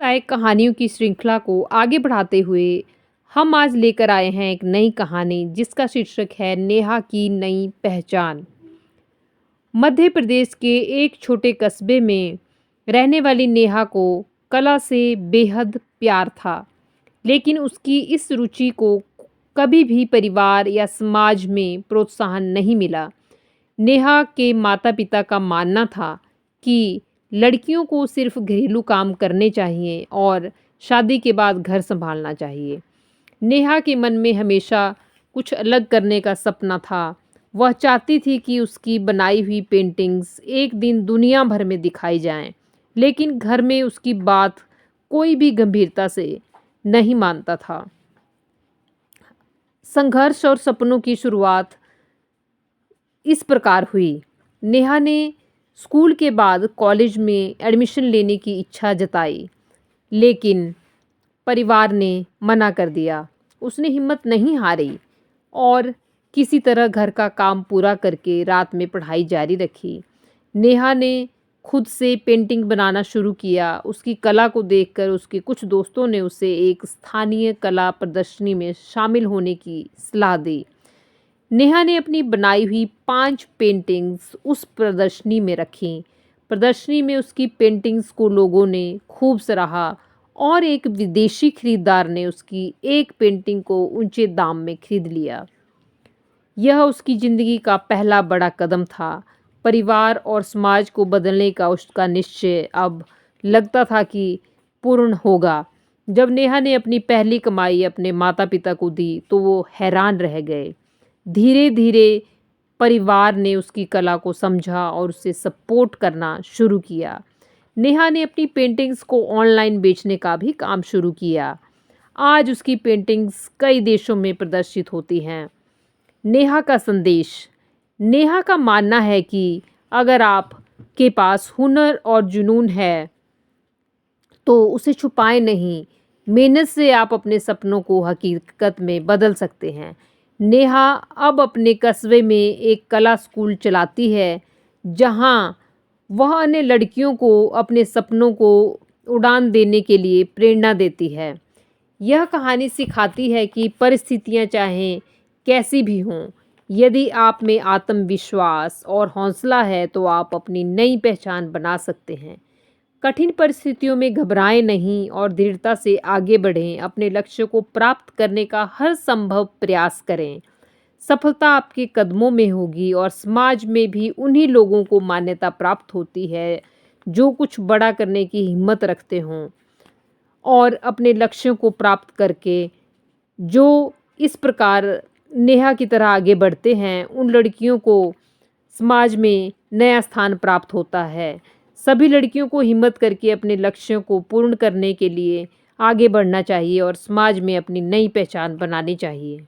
प्रेरणादायक कहानियों की श्रृंखला को आगे बढ़ाते हुए हम आज लेकर आए हैं एक नई कहानी जिसका शीर्षक है नेहा की नई पहचान। मध्य प्रदेश के एक छोटे कस्बे में रहने वाली नेहा को कला से बेहद प्यार था, लेकिन उसकी इस रुचि को कभी भी परिवार या समाज में प्रोत्साहन नहीं मिला। नेहा के माता-पिता का मानना था कि लड़कियों को सिर्फ घरेलू काम करने चाहिए और शादी के बाद घर संभालना चाहिए। नेहा के मन में हमेशा कुछ अलग करने का सपना था। वह चाहती थी कि उसकी बनाई हुई पेंटिंग्स एक दिन दुनिया भर में दिखाई जाएं, लेकिन घर में उसकी बात कोई भी गंभीरता से नहीं मानता था। संघर्ष और सपनों की शुरुआत इस प्रकार हुई। नेहा ने स्कूल के बाद कॉलेज में एडमिशन लेने की इच्छा जताई, लेकिन परिवार ने मना कर दिया। उसने हिम्मत नहीं हारी और किसी तरह घर का काम पूरा करके रात में पढ़ाई जारी रखी। नेहा ने खुद से पेंटिंग बनाना शुरू किया। उसकी कला को देखकर उसके कुछ दोस्तों ने उसे एक स्थानीय कला प्रदर्शनी में शामिल होने की सलाह दी। नेहा ने अपनी बनाई हुई 5 पेंटिंग्स उस प्रदर्शनी में रखीं। प्रदर्शनी में उसकी पेंटिंग्स को लोगों ने खूब सराहा और एक विदेशी खरीदार ने उसकी एक पेंटिंग को ऊंचे दाम में खरीद लिया। यह उसकी ज़िंदगी का पहला बड़ा कदम था। परिवार और समाज को बदलने का उसका निश्चय अब लगता था कि पूर्ण होगा। जब नेहा ने अपनी पहली कमाई अपने माता-पिता को दी, तो वो हैरान रह गए। धीरे धीरे परिवार ने उसकी कला को समझा और उसे सपोर्ट करना शुरू किया। नेहा ने अपनी पेंटिंग्स को ऑनलाइन बेचने का भी काम शुरू किया। आज उसकी पेंटिंग्स कई देशों में प्रदर्शित होती हैं। नेहा का संदेश। नेहा का मानना है कि अगर आप के पास हुनर और जुनून है तो उसे छुपाएं नहीं। मेहनत से आप अपने सपनों को हकीकत में बदल सकते हैं। नेहा अब अपने कस्बे में एक कला स्कूल चलाती है, जहां वह अन्य लड़कियों को अपने सपनों को उड़ान देने के लिए प्रेरणा देती है। यह कहानी सिखाती है कि परिस्थितियां चाहे कैसी भी हों, यदि आप में आत्मविश्वास और हौसला है तो आप अपनी नई पहचान बना सकते हैं। कठिन परिस्थितियों में घबराएं नहीं और दृढ़ता से आगे बढ़ें। अपने लक्ष्य को प्राप्त करने का हर संभव प्रयास करें। सफलता आपके कदमों में होगी और समाज में भी उन्हीं लोगों को मान्यता प्राप्त होती है जो कुछ बड़ा करने की हिम्मत रखते हों और अपने लक्ष्यों को प्राप्त करके जो इस प्रकार नेहा की तरह आगे बढ़ते हैं, उन लड़कियों को समाज में नया स्थान प्राप्त होता है। सभी लड़कियों को हिम्मत करके अपने लक्ष्यों को पूर्ण करने के लिए आगे बढ़ना चाहिए और समाज में अपनी नई पहचान बनानी चाहिए।